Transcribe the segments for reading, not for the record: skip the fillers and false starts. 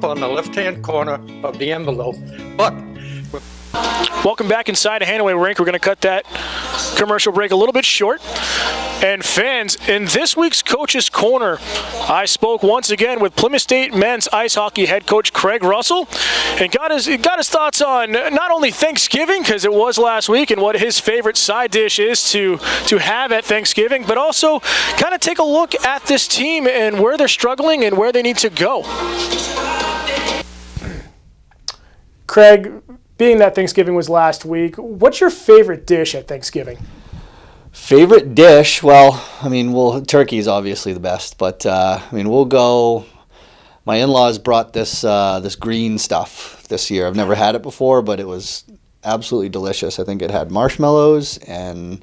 on the left-hand corner of the envelope. But welcome back inside of Hanaway Rink. We're going to cut that commercial break a little bit short. And fans, in this week's Coach's Corner, I spoke once again with Plymouth State men's ice hockey head coach Craig Russell and got his thoughts on not only Thanksgiving, because it was last week, and what his favorite side dish is to have at Thanksgiving, but also kind of take a look at this team and where they're struggling and where they need to go. Craig, being that Thanksgiving was last week, what's your favorite dish at Thanksgiving? Favorite dish? Well, I mean, turkey is obviously the best, but we'll go. My in-laws brought this green stuff this year. I've never had it before, but it was absolutely delicious. I think it had marshmallows, and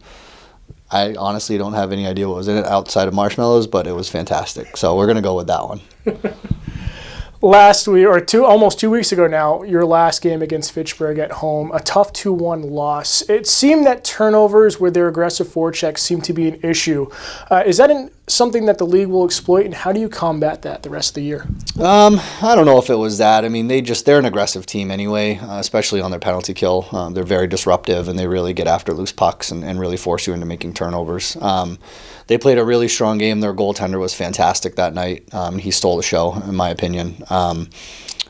I honestly don't have any idea what was in it outside of marshmallows, but it was fantastic. So we're gonna go with that one. Last week, or almost 2 weeks ago now, your last game against Fitchburg at home, a tough 2-1 loss. It seemed that turnovers with their aggressive forechecks seemed to be an issue. Is that something that the league will exploit, and how do you combat that the rest of the year? I don't know if it was that. I mean, they're an aggressive team anyway, especially on their penalty kill. They're very disruptive, and they really get after loose pucks and really force you into making turnovers. They played a really strong game. Their goaltender was fantastic that night. He stole the show, in my opinion.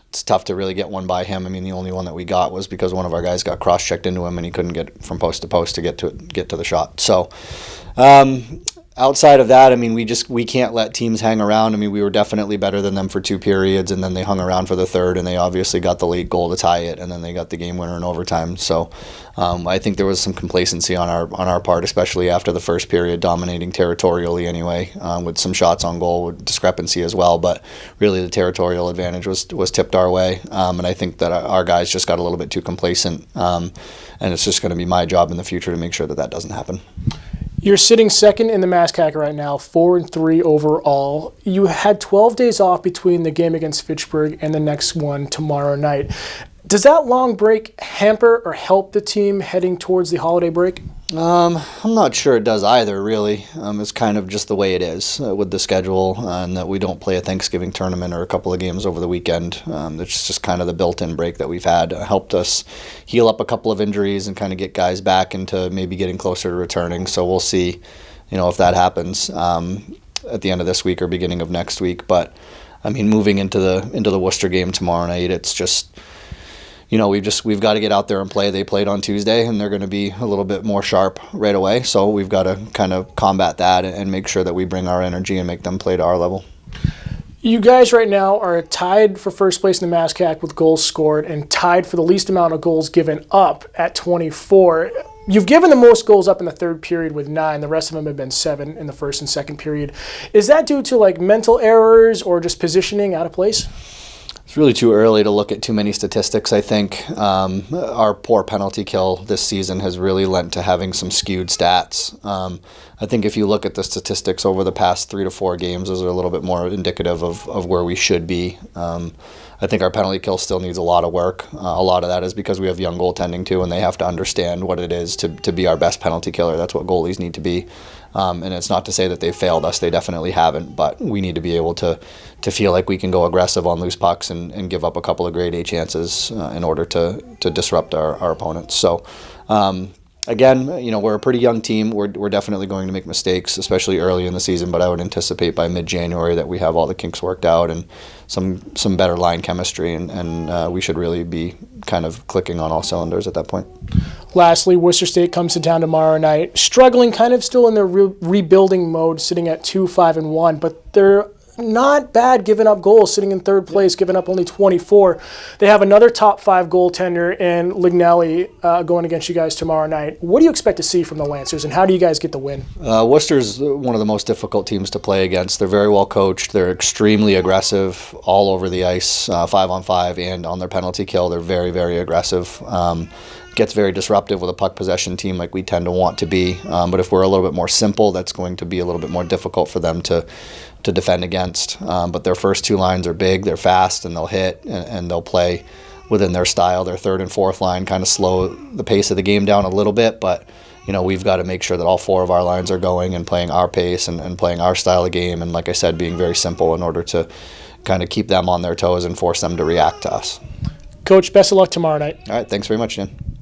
It's tough to really get one by him. I mean, the only one that we got was because one of our guys got cross-checked into him and he couldn't get from post to post to get to the shot. So outside of that, I mean, we can't let teams hang around. I mean, we were definitely better than them for 2 periods, and then they hung around for the third, and they obviously got the late goal to tie it, and then they got the game winner in overtime. So I think there was some complacency on our part, especially after the first period, dominating territorially anyway, with some shots on goal, with discrepancy as well. But really, the territorial advantage was tipped our way, and I think that our guys just got a little bit too complacent, and it's just going to be my job in the future to make sure that doesn't happen. You're sitting second in the MASCAC right now, 4-3 overall. You had 12 days off between the game against Fitchburg and the next one tomorrow night. Does that long break hamper or help the team heading towards the holiday break? I'm not sure it does either, really. It's kind of just the way it is with the schedule, and that we don't play a Thanksgiving tournament or a couple of games over the weekend. It's just kind of the built-in break that we've had. Helped us heal up a couple of injuries and kind of get guys back into maybe getting closer to returning. So we'll see, if that happens at the end of this week or beginning of next week. But I mean, moving into the Worcester game tomorrow night, it's just, we've got to get out there and play. They played on Tuesday, and they're going to be a little bit more sharp right away. So we've got to kind of combat that and make sure that we bring our energy and make them play to our level. You guys right now are tied for first place in the MASCAC with goals scored and tied for the least amount of goals given up at 24. You've given the most goals up in the third period with 9. The rest of them have been 7 in the first and second period. Is that due to mental errors or just positioning out of place? It's really too early to look at too many statistics. I think our poor penalty kill this season has really lent to having some skewed stats. I think if you look at the statistics over the past 3 to 4 games, those are a little bit more indicative of where we should be. I think our penalty kill still needs a lot of work. A lot of that is because we have young goaltending too, and they have to understand what it is to be our best penalty killer. That's what goalies need to be. And it's not to say that they've failed us. They definitely haven't. But we need to be able to feel like we can go aggressive on loose pucks and give up a couple of grade A chances in order to disrupt our opponents. So, again, we're a pretty young team. We're definitely going to make mistakes, especially early in the season. But I would anticipate by mid-January that we have all the kinks worked out and some better line chemistry, and we should really be kind of clicking on all cylinders at that point. Lastly, Worcester State comes to town tomorrow night, struggling, kind of still in their rebuilding mode, sitting at 2-5-1, but they're not bad giving up goals, sitting in third place, giving up only 24. They have another top 5 goaltender in Lignelli going against you guys tomorrow night. What do you expect to see from the Lancers, and how do you guys get the win? Worcester's one of the most difficult teams to play against. They're very well coached. They're extremely aggressive all over the ice, 5-on-5 and on their penalty kill. They're very, very aggressive. Gets very disruptive with a puck possession team like we tend to want to be. But if we're a little bit more simple, that's going to be a little bit more difficult for them to defend against. But their first 2 lines are big, they're fast, and they'll hit, and they'll play within their style. Their third and fourth line kind of slow the pace of the game down a little bit, but we've got to make sure that all 4 of our lines are going and playing our pace and playing our style of game, and like I said, being very simple in order to kind of keep them on their toes and force them to react to us. Coach, best of luck tomorrow night. All right, thanks very much, Jen.